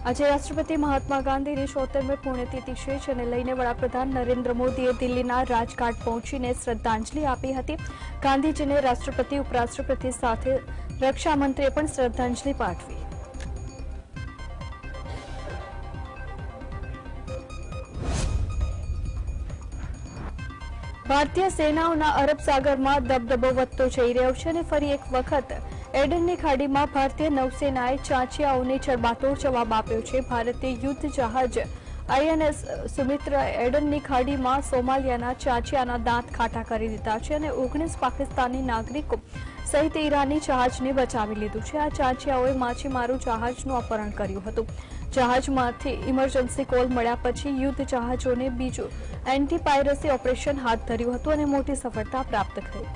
આજે રાષ્ટ્રપતિ મહાત્મા ગાંધીની 76મી પુણ્યતિથિ છે, જેને લઈને વડાપ્રધાન નરેન્દ્ર મોદીએ દિલ્હીના રાજઘાટ પહોંચીને શ્રદ્ધાંજલિ આપી હતી। ગાંધીજીને રાષ્ટ્રપતિ, ઉપરાષ્ટ્રપતિ સાથે રક્ષામંત્રીએ પણ શ્રદ્ધાંજલિ પાઠવી। ભારતીય સેનાઓના અરબ સાગરમાં દબદબો વધતો જઈ રહ્યો છે અને ફરી એક વખત એડનની ખાડીમાં ભારતીય નૌસેનાએ ચાંચિયાઓને જડબાતોડ જવાબ આપ્યો છે। ભારતીય યુદ્ધ જહાજ INS સુમિત્રા એડનની ખાડીમાં સોમાલિયાના ચાંચિયાના દાંત ખાટા કરી દીધા છે અને 19 પાકિસ્તાની નાગરિકો સહિત ઈરાની જહાજને બચાવી લીધું છે। આ ચાંચિયાઓએ માછીમારો જહાજનું અપહરણ કર્યું હતું। જહાજમાંથી ઇમરજન્સી કોલ મળ્યા પછી યુદ્ધ જહાજોને બીજું એન્ટી પાયરસી ઓપરેશન હાથ ધર્યું હતું અને મોટી સફળતા પ્રાપ્ત થઈ।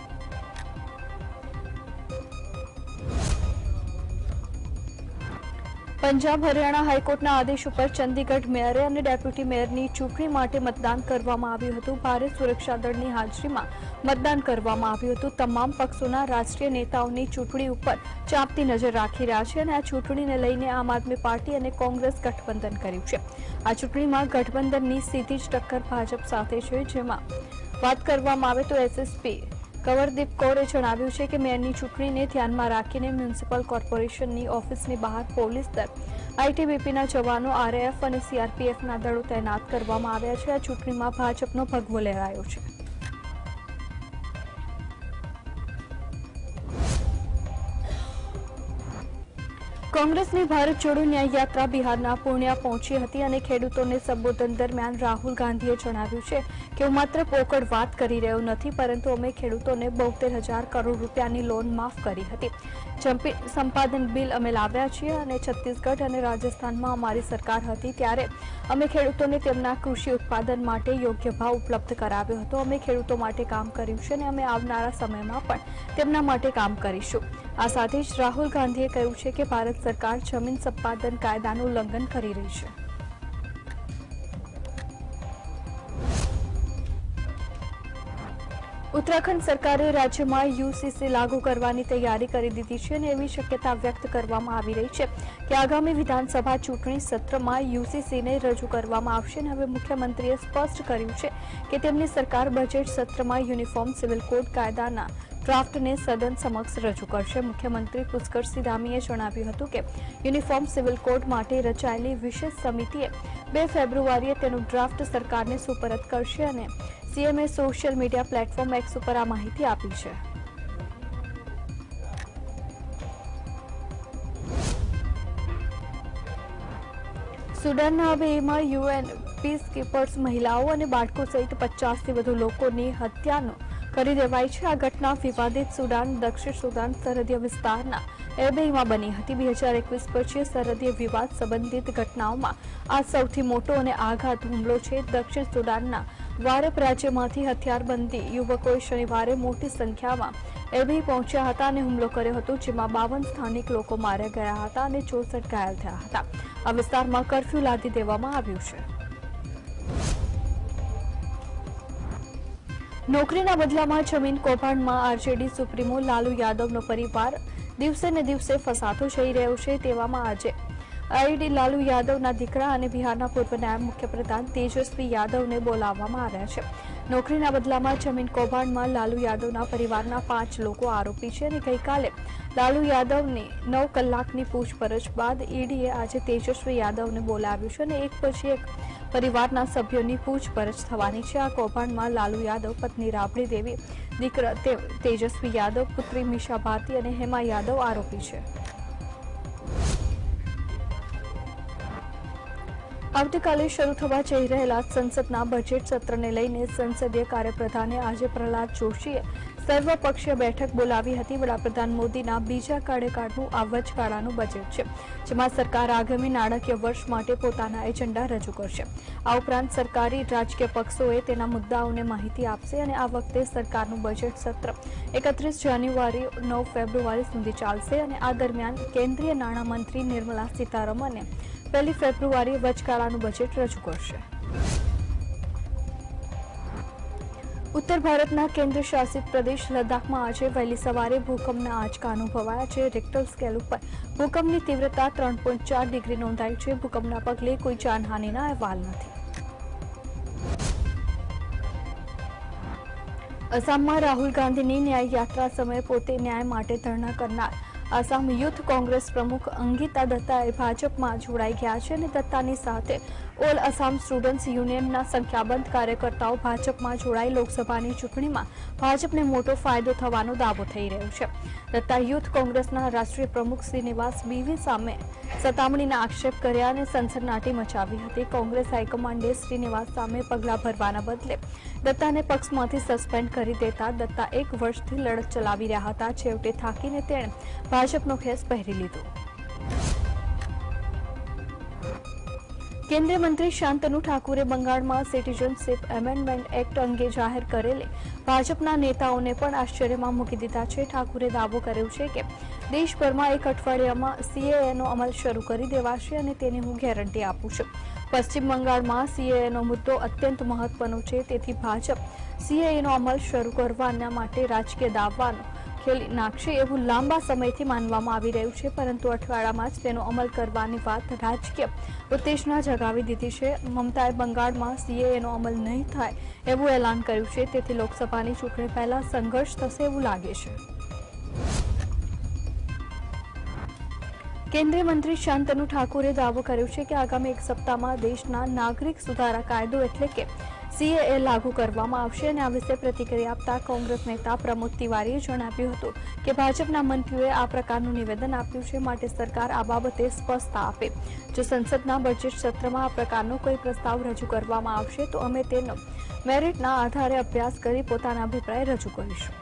પંજાબ હરિયાણા હાઈકોર્ટના આદેશ ઉપર ચંદીગઢ મેયર અને ડેપ્યુટી મેયરની ચૂંટણી માટે મતદાન કરવામાં આવ્યું હતું। ભારે સુરક્ષા દળની હાજરીમાં મતદાન કરવામાં આવ્યું હતું। તમામ પક્ષોના રાષ્ટ્રીય નેતાઓની ચૂંટણી ઉપર ચાંપતી નજર રાખી રહ્યા છે અને આ ચૂંટણીને લઈને આમ આદમી પાર્ટી અને કોંગ્રેસ ગઠબંધન કર્યું છે। આ ચૂંટણીમાં ગઠબંધનની સીધી જ ટક્કર ભાજપ સાથે છે, જેમાં વાત કરવામાં આવે તો SSP કવરદીપ કૌરે જણાવ્યું છે કે મેયરની ચૂંટણીને ધ્યાનમાં રાખીને મ્યુનિસિપલ કોર્પોરેશનની ઓફિસની બહાર પોલીસ દળ, ITBPના જવાનો, RAF અને CRPFના દળો તૈનાત કરવામાં આવ્યા છે। આ ચૂંટણીમાં ભાજપનો ભગવો લહેરાયો છે। કોંગ્રેસની ભારત જોડો ન્યાય યાત્રા બિહારના પૂર્ણિયા પહોંચી હતી અને ખેડૂતોને સંબોધન દરમિયાન રાહુલ ગાંધીએ જણાવ્યું છે કે હું માત્ર પોકળ વાત કરી રહ્યો નથી, પરંતુ અમે ખેડૂતોને 72,000 કરોડ રૂપિયાની લોન માફ કરી હતી। સંપાદન બિલ અમે લાવ્યા છીએ અને છત્તીસગઢ અને રાજસ્થાનમાં અમારી સરકાર હતી ત્યારે અમે ખેડૂતોને તેમના કૃષિ ઉત્પાદન માટે યોગ્ય ભાવ ઉપલબ્ધ કરાવ્યો હતો। અમે ખેડૂતો માટે કામ કર્યું છે અને અમે આવનારા સમયમાં પણ તેમના માટે કામ કરીશું। આ સાથે જ રાહુલ ગાંધીએ કહ્યું છે કે ભારત સરકાર જમીન સંપાદન કાયદાનું ઉલ્લંઘન કરી રહી છે। ઉત્તરાખંડ સરકારે રાજ્યમાં UCC લાગુ કરવાની તૈયારી કરી દીધી છે અને એવી શક્યતા વ્યક્ત કરવામાં આવી રહી છે કે આગામી વિધાનસભા ચૂંટણી સત્રમાં UCCને રજૂ કરવામાં આવશે અને હવે મુખ્યમંત્રીએ સ્પષ્ટ કર્યું છે કે તેમની સરકાર બજેટ સત્રમાં યુનિફોર્મ સિવિલ કોડ કાયદાના ડ્રાફ્ટને સદન સમક્ષ રજૂ કરશે। મુખ્યમંત્રી પુષ્કરસિંહ ધામીએ જણાવ્યું હતું કે યુનિફોર્મ સિવિલ કોડ માટે રચાયેલી વિશેષ સમિતિએ 2 ફેબ્રુઆરીએ તેનું ડ્રાફ્ટ સરકારને સુપરત કરશે અને CMએ સોશિયલ મીડિયા પ્લેટફોર્મ X ઉપર આ માહિતી આપી છે। સુડાનના હવેમાં UN પીસકીપર્સ મહિલાઓ અને બાળકો સહિત 50થી વધુ લોકોની હત્યાનો કરી દેવાઈ છે। આ ઘટના વિવાદિત સુડાન દક્ષિણ સુદાન સરહદીય વિસ્તારના એબેઈમાં બની હતી। 2021 પછી સરહદીય વિવાદ સંબંધિત ઘટનાઓમાં આ સૌથી મોટો અને આઘાત હુમલો છે। દક્ષિણ સુદાનના વારેપ રાજ્યમાંથી હથિયારબંધી યુવકોએ શનિવારે મોટી સંખ્યામાં એબેઈ પહોંચ્યા હતા અને હુમલો કર્યો હતો, જેમાં 52 સ્થાનિક લોકો માર્યા ગયા હતા અને 64 ઘાયલ થયા હતા। આ વિસ્તારમાં કર્ફ્યુ લાદી દેવામાં આવ્યું છે। નોકરીના બદલામાં જમીન કૌભાંડમાં RJD સુપ્રીમો લાલુ યાદવનો પરિવાર દિવસે ને દિવસે ફસાતો જઈ રહ્યો છે। તેવામાં આજે ID લાલુ યાદવના દીકરા અને બિહારના પૂર્વ નાયબ મુખ્યપ્રધાન તેજસ્વી યાદવને બોલાવવામાં આવ્યા છે। નોકરીના બદલામાં જમીન કૌભાંડમાં લાલુ યાદવના પરિવારના 5 લોકો આરોપી છે અને ગઈકાલે લાલુ યાદવની 9 કલાકની પૂછપરછ બાદ EDએ આજે તેજસ્વી યાદવને બોલાવ્યું છે અને એક પછી એક પરિવારના સભ્યોની પૂછપરછ થવાની છે। આ કૌભાંડમાં લાલુ યાદવ, પત્ની રાબડી દેવી, દીકરા તેજસ્વી યાદવ, પુત્રી મીશા ભારતી અને હેમા યાદવ આરોપી છે। આવતીકાલે શરૂ થવા જઈ રહેલા સંસદના બજેટ સત્રને લઈને સંસદીય કાર્યપ્રધાને આજે પ્રહલાદ જોશીએ સર્વપક્ષીય બેઠક બોલાવી હતી। વડાપ્રધાન મોદીના બીજા કાર્યકાળનું આ વચગાળાનું બજેટ છે, જેમાં સરકાર આગામી નાણાકીય વર્ષ માટે પોતાના એજન્ડા રજૂ કરશે। આ ઉપરાંત સરકારી રાજકીય પક્ષોએ તેના મુદ્દાઓને માહિતી આપશે અને આ વખતે સરકારનું બજેટ સત્ર 31 જાન્યુઆરી 9 ફેબ્રુઆરી સુધી ચાલશે અને આ દરમિયાન કેન્દ્રીય નાણામંત્રી નિર્મલા સીતારમણે 1 ફેબ્રુઆરીએ વચગાળાનું બજેટ રજૂ કરશે। ઉત્તર ભારતના કેન્દ્ર શાસિત પ્રદેશ લદ્દાખમાં આજે વહેલી સવારે ભૂકંપના આંચકા અનુભવાયા છે. રિક્ટર સ્કેલ ઉપર ભૂકંપની તીવ્રતા 3.4 ડિગ્રી નોંધાઈ છે. ભૂકંપના પગલે કોઈ જાનહાનિના અહેવાલ નથી. આસામમાં રાહુલ ગાંધીની ન્યાય યાત્રા સમયે પોતે ન્યાય માટે ધરણા કરનાર આસામ યુથ કોંગ્રેસ પ્રમુખ અંગિતા દત્તાએ ભાજપમાં જોડાઈ ગયા છે અને દત્તાની સાથે ઓલ આસામ સ્ટુડન્ટ્સ યુનિયનના સંખ્યાબંધ કાર્યકર્તાઓ ભાજપમાં જોડાઈ લોકસભાની ચૂંટણીમાં ભાજપને મોટો ફાયદો થવાનો દાવો થઈ રહ્યો છે. દત્તા યુથ કોંગ્રેસના રાષ્ટ્રીય પ્રમુખ શ્રીનિવાસ બીવી સામે સતામણીના આક્ષેપ કર્યા અને સનસનાટી મચાવી હતી. કોંગ્રેસ હાઈકમાન્ડે શ્રીનિવાસ સામે પગલાં ભરવાના બદલે દત્તાને પક્ષમાંથી સસ્પેન્ડ કરી દેતા દત્તા 1 વર્ષથી લડત ચલાવી રહ્યા હતા. છેવટે થાકીને તેણે ભાજપનો ખેસ પહેરી લીધો. કેન્દ્રીય મંત્રી શાંતનુ ઠાકુરે બંગાળમાં સિટીઝનશીપ એમેન્ડમેન્ટ એક્ટ અંગે જાહેર કરેલી ભાજપના નેતાઓને પણ આશ્ચર્યમાં મૂકી દીધા છે. ઠાકુરે દાવો કર્યો છે કે દેશભરમાં 1 અઠવાડિયામાં સીએએનો અમલ શરૂ કરી દેવાશે અને તેની હું ગેરંટી આપું છું. પશ્ચિમ બંગાળમાં સીએએનો મુદ્દો અત્યંત મહત્વનો છે. તેથી ભાજપ સીએએનો અમલ શરૂ કરવાના માટે રાજકીય દાવાનો ખેલી નાખશે એવું લાંબા સમયથી માનવામાં આવી રહ્યું છે. પરંતુ અઠવાડિયામાં જ તેનો અમલ કરવાની વાત રાજકીય ઉત્તેજના જગાવી દીધી છે. મમતાએ બંગાળમાં સીએએનો અમલ નહીં થાય એવું એલાન કર્યું છે. તેથી લોકસભાની ચૂંટણી પહેલા સંઘર્ષ થશે એવું લાગે છે. કેન્દ્રીય મંત્રી શાંતનુ ઠાકુરે દાવો કર્યો છે કે આગામી 1 સપ્તાહમાં દેશના નાગરિક સુધારા કાયદો એટલે કે સીએએ લાગુ કરવામાં આવશે અને આ વિશે પ્રતિક્રિયા આપતા કોંગ્રેસ નેતા પ્રમોદ તિવારીએ જણાવ્યું હતું કે ભાજપના મંત્રીઓએ આ પ્રકારનું નિવેદન આપ્યું છે, માટે સરકાર આ બાબતે સ્પષ્ટતા આપે. જો સંસદના બજેટ સત્રમાં આ પ્રકારનો કોઈ પ્રસ્તાવ રજૂ કરવામાં આવશે તો અમે તેનો મેરિટના આધારે અભ્યાસ કરી પોતાના અભિપ્રાય રજૂ કરીશું.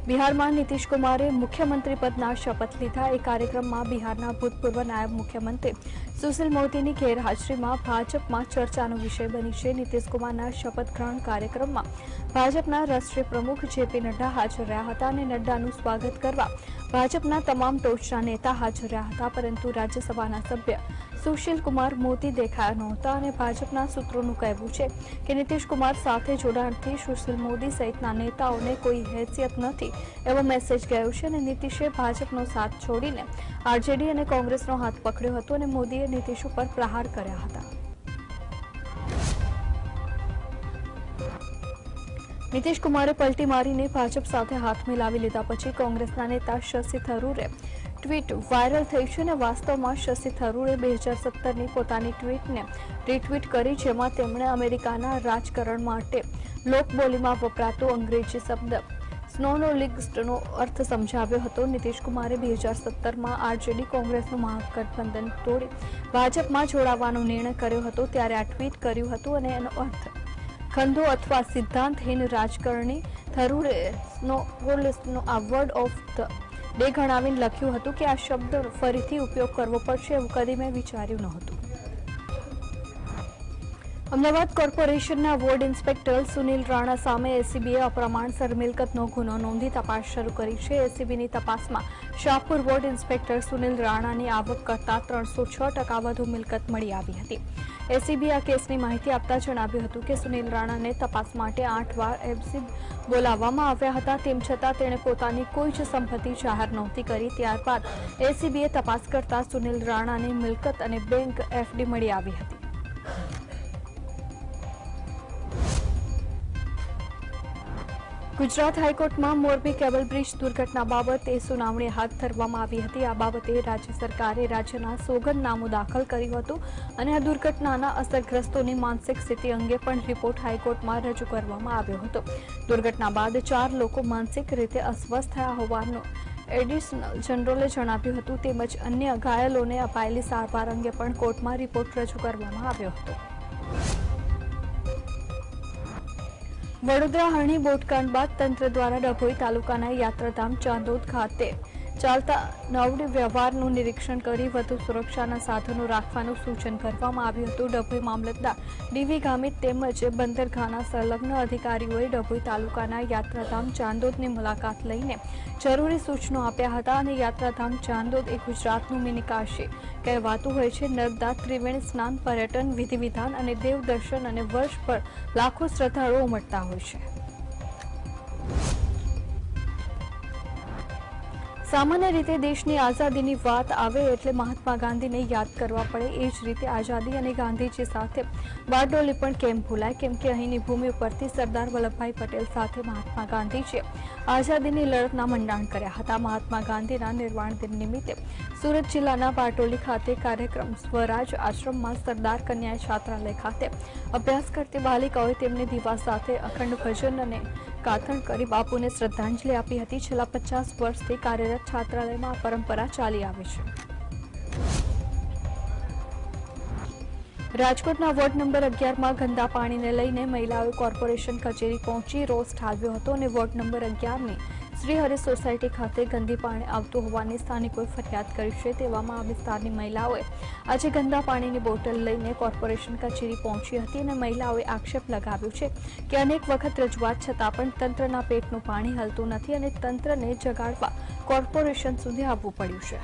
બિહારમાં નીતિશ કુમારે મુખ્યમંત્રી પદના શપથ લીધા. એ કાર્યક્રમમાં બિહારના ભૂતપૂર્વ નાયબ મુખ્યમંત્રી સુશીલ મોદીની ગેરહાજરીમાં ભાજપમાં ચર્ચાનો વિષય બની છે. નીતિશ કુમારના શપથ ગ્રહણ કાર્યક્રમમાં ભાજપના રાષ્ટ્રીય પ્રમુખ જેપી નડ્ડા હાજર રહ્યા હતા અને નડ્ડાનું સ્વાગત કરવા ભાજપના તમામ ટોચના નેતા હાજર રહ્યા હતા. પરંતુ રાજ્યસભાના સભ્ય સુશીલ કુમાર મોદી દેખાયા નહોતા અને ભાજપના સૂત્રોનું કહેવું છે કે નીતિશ કુમાર સાથે જોડાણથી સુશીલ મોદી સહિતના નેતાઓને કોઈ હેસિયત નથી એવો મેસેજ ગયો છે અને નીતિશે ભાજપનો સાથ છોડીને આરજેડી અને કોંગ્રેસનો હાથ પકડ્યો હતો અને મોદીએ નીતિશ ઉપર પ્રહાર કર્યા હતા. નીતિશ કુમારે પલટી મારીને ભાજપ સાથે હાથ મિલાવી લીધા પછી કોંગ્રેસના નેતા શશી થરૂરે ટ્વીટ વાયરલ થઈ છે અને વાસ્તવમાં શશી થરૂરે 2017ની પોતાની ટ્વીટને રીટ્વીટ કરી, જેમાં તેમણે અમેરિકાના રાજકારણ માટે લોકબોલીમાં વપરાતો અંગ્રેજી શબ્દ સ્નોનોલિગ્સ્ટનો અર્થ સમજાવ્યો હતો. નીતિશ કુમારે 2017માં આરજેડી કોંગ્રેસનું મહાગઠબંધન તોડી ભાજપમાં જોડાવાનો નિર્ણય કર્યો હતો ત્યારે આ ટ્વીટ કર્યું હતું અને એનો અર્થ ખંધો અથવા સિદ્ધાંતહીન રાજકારણી થરૂરે સ્નોનોલિગ્સ્ટનો આ વર્ડ ઓફ ધ ડે ગણાવીને લખ્યું હતું કે આ શબ્દ ફરીથી ઉપયોગ કરવો પડશે એવું કદી મેં વિચાર્યું નહોતું. અમદાવાદ કોર્પોરેશનના વોર્ડ ઇન્સ્પેક્ટર સુનિલ રાણા સામે એસીબીએ અપ્રમાણસર મિલકતનો ગુનો નોંધી તપાસ શરૂ કરી છે. એસીબીની તપાસમાં શાહપુર વોર્ડ ઇન્સ્પેક્ટર સુનિલ રાણાની આવક કરતાં 306% વધુ મિલકત મળી આવી હતી. એસીબીએ આ કેસની માહિતી આપતા જણાવ્યું હતું કે સુનિલ રાણાને તપાસ માટે 8 વાર એફસી બોલાવવામાં આવ્યા હતા. તેમ છતાં તેણે પોતાની કોઈ જ સંપત્તિ જાહેર નહોતી કરી. ત્યારબાદ એસીબીએ તપાસ કરતા સુનિલ રાણાની મિલકત અને બેંક એફડી મળી આવી હતી. ગુજરાત હાઈકોર્ટમાં મોરબી કેબલ બ્રિજ દુર્ઘટના બાબતે સુનાવણી હાથ ધરવામાં આવી હતી. આ બાબતે રાજ્ય સરકારે રાજ્યના સોગંદનામું દાખલ કર્યું હતું અને આ દુર્ઘટનાના અસરગ્રસ્તોની માનસિક સ્થિતિ અંગે પણ રિપોર્ટ હાઈકોર્ટમાં રજૂ કરવામાં આવ્યો હતો. દુર્ઘટના બાદ 4 લોકો માનસિક રીતે અસ્વસ્થ થયા હોવાનું એડિશનલ જનરલે જણાવ્યું હતું. તેમજ અન્ય ઘાયલોને અપાયેલી સારવાર અંગે પણ કોર્ટમાં રિપોર્ટ રજૂ કરવામાં આવ્યો હતો. વડોદરા હરણી બોટકાંડ બાદ તંત્ર દ્વારા ડભોઈ તાલુકાના યાત્રાધામ ચાંદોદ ખાતે ચાલતા નાવડી વ્યવહારનું નિરીક્ષણ કરી વધુ સુરક્ષાના સાધનો રાખવાનું સૂચન કરવામાં આવ્યું હતું. ડભોઈ મામલતદાર ડીવી ગામિત તેમજ બંદરગાહના સંલગ્ન અધિકારીઓએ ડભોઈ તાલુકાના યાત્રાધામ ચાંદોદની મુલાકાત લઈને જરૂરી સૂચનો આપ્યા હતા અને યાત્રાધામ ચાંદોદ એ ગુજરાતનું મિની કાશી કહેવાતું હોય છે. નર્મદા ત્રિવેણી સ્નાન, પર્યટન, વિધિ વિધાન અને દેવ દર્શન અને વર્ષ પર લાખો શ્રદ્ધાળુઓ ઉમટતા હોય છે. સામાન્ય રીતે દેશની આઝાદીની વાત આવે એટલે મહાત્મા ગાંધીને યાદ કરવા પડે. એ જ રીતે આઝાદી અને ગાંધીજી સાથે બારડોલી પણ કેમ ભૂલાય, કેમ કે અહીંની ભૂમિ ઉપરથી સરદાર વલ્લભભાઈ પટેલ સાથે મહાત્મા ગાંધીજીએ આઝાદીની લડતના મંડાણ કર્યા હતા. મહાત્મા ગાંધીના નિર્વાણ દિન નિમિત્તે સુરત જિલ્લાના બારડોલી ખાતે કાર્યક્રમ સ્વરાજ આશ્રમમાં સરદાર કન્યા છાત્રાલય ખાતે અભ્યાસ કરતી બાલિકાઓએ તેમની દીવા સાથે અખંડ ભજન અને ગાથણ કરી બાપુને શ્રદ્ધાંજલિ આપી હતી. છેલ્લા 50 વર્ષથી કાર્યરત છાત્રાલયમાં આ પરંપરા ચાલી આવે છે. રાજકોટના વોર્ડ નંબર 11માં ગંદા પાણીને લઈને મહિલાઓએ કોર્પોરેશન કચેરી પહોંચી રોષ ઠાલવ્યો હતો અને વોર્ડ નંબર 11ની શ્રી હરિ સોસાયટી ખાતે ગંદી પાણી આવતું હોવાની સ્થાનિકોએ ફરિયાદ કરી છે. તેવામાં આ વિસ્તારની મહિલાઓએ આજે ગંદા પાણીની બોટલ લઈને કોર્પોરેશન કચેરી પહોંચી હતી અને મહિલાઓએ આક્ષેપ લગાવ્યો છે કે અનેક વખત રજૂઆત છતાં પણ તંત્રના પેટનું પાણી હલતું નથી અને તંત્રને જગાડવા કોર્પોરેશન સુધી આવવું પડ્યું છે.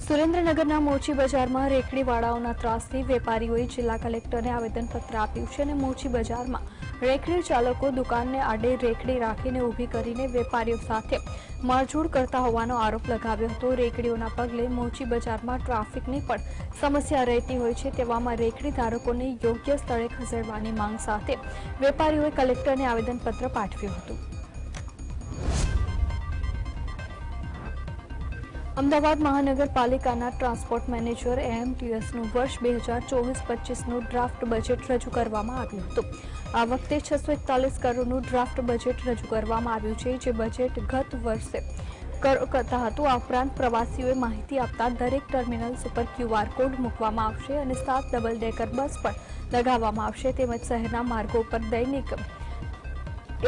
સુરેન્દ્રનગરના મોચી બજારમાં રેકડીવાળાઓના ત્રાસથી વેપારીઓએ જિલ્લા કલેક્ટરને આવેદનપત્ર આપ્યું છે અને મોચી બજારમાં રેકડી ચાલકો દુકાનને આડે રેકડી રાખીને ઊભી કરીને વેપારીઓ સાથે મારઝૂડ કરતા હોવાનો આરોપ લગાવ્યો હતો. રેકડીઓના પગલે મોચી બજારમાં ટ્રાફિકની પણ સમસ્યા રહેતી હોય છે. તેવામાં રેકડી ધારકોને યોગ્ય સ્થળે ખસેડવાની માંગ સાથે વેપારીઓએ કલેક્ટરને આવેદનપત્ર પાઠવ્યું હતું. અમદાવાદ મહાનગરપાલિકાના ટ્રાન્સપોર્ટ મેનેજર AMTSનું વર્ષ 2024-25નું ડ્રાફ્ટ બજેટ રજૂ કરવામાં આવ્યું હતું. આ વખતે 641 કરોડનું ડ્રાફ્ટ બજેટ રજૂ કરવામાં આવ્યું છે, જે બજેટ ગત વર્ષે કરતા હતું. આ ઉપરાંત પ્રવાસીઓએ માહિતી આપતા દરેક ટર્મિનલ્સ ઉપર QR કોડ મૂકવામાં આવશે અને 7 ડબલ ડેકર બસ પણ લગાવવામાં આવશે. તેમજ શહેરના માર્ગો ઉપર દૈનિક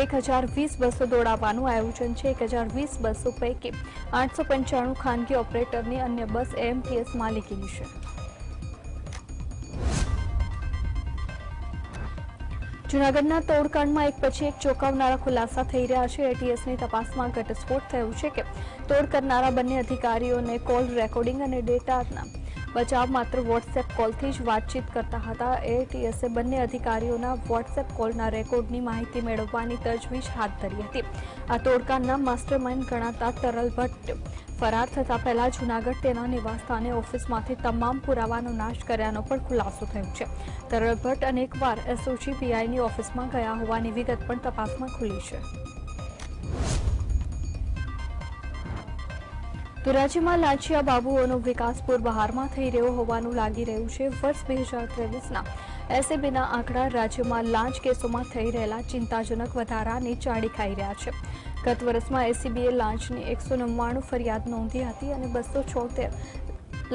1020 બસો દોડાવવાનું આયોજન છે. 1020 બસો પૈકી 895 ખાનગી ઓપરેટરની, અન્ય બસ AMTS માલિકીની છે. જૂનાગઢના તોડકાંડમાં એક પછી એક ચોંકાવનારા ખુલાસા થઈ રહ્યા છે. ATSની તપાસમાં ઘટસ્ફોટ થયો છે કે તોડ કરનારા બંને અધિકારીઓને કોલ રેકોર્ડિંગ અને ડેટાના બચાવ માત્ર વોટ્સએપ કોલથી જ વાતચીત કરતા હતા. ATSએ બંને અધિકારીઓના વોટ્સએપ કોલના રેકોર્ડની માહિતી મેળવવાની તજવીજ હાથ ધરી હતી. આ તોડકાંડના માસ્ટરમાઇન્ડ ગણાતા તરલ ભટ્ટ ફરાર થતા પહેલા જૂનાગઢ તેના નિવાસસ્થાને ઓફિસમાંથી તમામ પુરાવાનો નાશ કર્યાનો પણ ખુલાસો થયો છે. તરલ ભટ્ટ અનેકવાર SOG PIની ઓફિસમાં ગયા હોવાની વિગત પણ તપાસમાં ખુલી છે. તો રાજ્યમાં લાંચિયા બાબુઓનો વિકાસ પૂર્વહારમાં થઈ રહ્યો હોવાનું લાગી રહ્યું છે. વર્ષ 2023ના SABના આંકડા રાજ્યમાં લાંચ કેસોમાં થઈ રહેલા ચિંતાજનક વધારાની ચાડી ખાઈ રહ્યા છે. ગત વર્ષમાં SABએ લાંચની 199 ફરિયાદ નોંધી હતી અને 276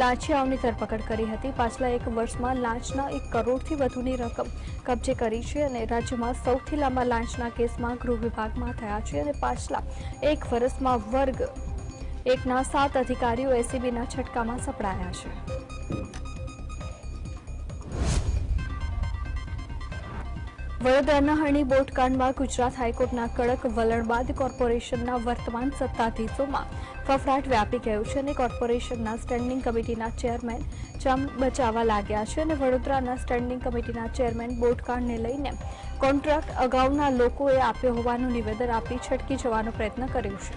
લાંચિયાઓની ધરપકડ કરી હતી. પાછલા એક વર્ષમાં લાંચના 1 કરોડથી વધુની રકમ કબજે કરી છે અને રાજ્યમાં સૌથી લાંબા લાંચના કેસમાં ગૃહ વિભાગમાં થયા છે અને પાછલા એક વર્ષમાં વર્ગ 1ના 7 અધિકારીઓ SABના છટકામાં સપડાયા છે. વડોદરાના હરણી બોટ કાંડમાં ગુજરાત હાઈકોર્ટના કડક વલણ બાદ કોર્પોરેશનના વર્તમાન સત્તાધીશોમાં ફફડાટ વ્યાપી ગયો છે અને કોર્પોરેશનના સ્ટેન્ડિંગ કમિટીના ચેરમેન જામ બચાવવા લાગ્યા છે અને વડોદરાના સ્ટેન્ડિંગ કમિટીના ચેરમેન બોટકાંડને લઈને કોન્ટ્રાક્ટ અગાઉના લોકોએ આપ્યો હોવાનું નિવેદન આપી છટકી જવાનો પ્રયત્ન કર્યો છે.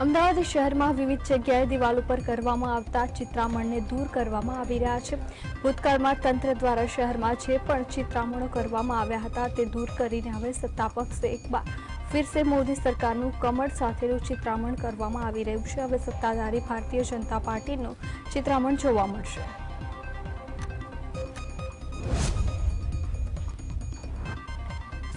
અમદાવાદ શહેરમાં વિવિધ જગ્યાએ દિવાલ ઉપર કરવામાં આવતા ચિત્રામણને દૂર કરવામાં આવી રહ્યા છે. ભૂતકાળમાં તંત્ર દ્વારા શહેરમાં જે પણ ચિત્રામણો કરવામાં આવ્યા હતા તે દૂર કરીને હવે સત્તાપક્ષે એકવાર ફિરસે મોદી સરકારનું કમળ સાથેનું ચિત્રામણ કરવામાં આવી રહ્યું છે. હવે સત્તાધારી ભારતીય જનતા પાર્ટીનું ચિત્રામણ જોવા મળશે.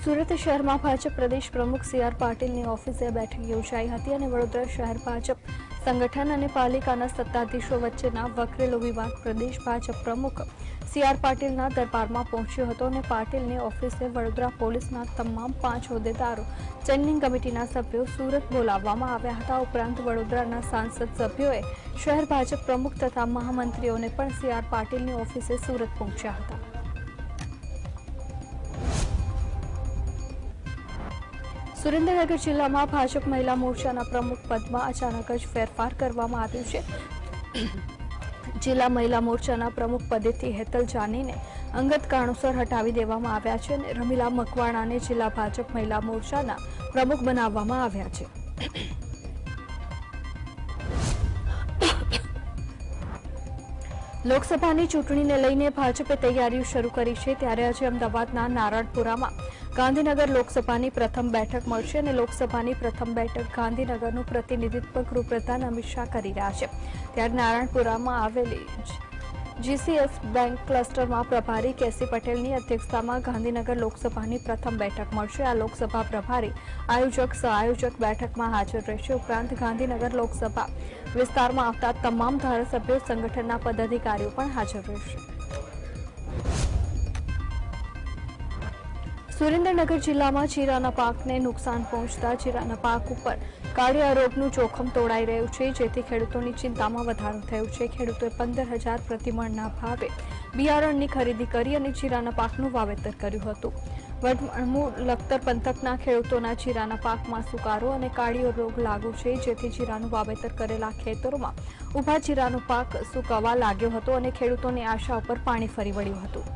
સુરત શહેરમાં ભાજપ પ્રદેશ પ્રમુખ CR પાટીલની ઓફિસે બેઠક યોજાઈ હતી અને વડોદરા શહેર ભાજપ સંગઠન અને પાલિકાના સત્તાધીશો વચ્ચેના વકરેલો વિવાદ પ્રદેશ ભાજપ પ્રમુખ સીઆર પાટીલના દરબારમાં પહોંચ્યો હતો અને પાટીલની ઓફિસે વડોદરા પોલીસના તમામ 5 હોદ્દેદારો, સ્ટેન્ડિંગ કમિટીના સભ્યો સુરત બોલાવવામાં આવ્યા હતા. ઉપરાંત વડોદરાના સાંસદ સભ્યોએ શહેર ભાજપ પ્રમુખ તથા મહામંત્રીઓને પણ સીઆર પાટીલની ઓફિસે સુરત પહોંચ્યા હતા. સુરેન્દ્રનગર જિલ્લામાં ભાજપ મહિલા મોરચાના પ્રમુખ પદમાં અચાનક જ ફેરફાર કરવામાં આવ્યું છે. જિલ્લા મહિલા મોરચાના પ્રમુખ પદેથી હેતલ જાનીને અંગત કારણોસર હટાવી દેવામાં આવ્યા છે અને રમીલા મકવાણાને જિલ્લા ભાજપ મહિલા મોરચાના પ્રમુખ બનાવવામાં આવ્યા છે. લોકસભાની ચૂંટણીને લઈને ભાજપે તૈયારીઓ શરૂ કરી છે. ત્યારે આજે અમદાવાદના નારણપુરામાં ગાંધીનગર લોકસભાની પ્રથમ બેઠક મળશે અને લોકસભાની પ્રથમ બેઠક ગાંધીનગરનું પ્રતિનિધિત્વ ગૃહપ્રધાન અમિત શાહ કરી રહ્યા છે. ત્યારે નારણપુરામાં આવેલી જીસીએફ બેંક ક્લસ્ટરમાં પ્રભારી કેસી પટેલની અધ્યક્ષતામાં ગાંધીનગર લોકસભાની પ્રથમ બેઠક મળશે. આ લોકસભા પ્રભારી, આયોજક, સહઆયોજક બેઠકમાં હાજર રહેશે. ઉપરાંત ગાંધીનગર લોકસભા વિસ્તારમાં આવતા તમામ ધારાસભ્યો, સંગઠનના પદાધિકારીઓ પણ હાજર રહેશે. સુરેન્દ્રનગર જિલ્લામાં જીરાના પાકને નુકસાન પહોંચતા જીરાના પાક ઉપર કાળિયા રોગનું જોખમ તોડાઈ રહ્યું છે, જેથી ખેડૂતોની ચિંતામાં વધારો થયો છે. ખેડૂતોએ 15,000 પ્રતિમણના ભાવે બિયારણની ખરીદી કરી અને જીરાના પાકનું વાવેતર કર્યું હતું. વડમૂળ લખતર પંથકના ખેડૂતોના જીરાના પાકમાં સુકારો અને કાળિયો રોગ લાગુ છે, જેથી જીરાનું વાવેતર કરેલા ખેતરોમાં ઊભા જીરાનો પાક સુકાવા લાગ્યો હતો અને ખેડૂતોની આશા ઉપર પાણી ફરી વળ્યું હતું.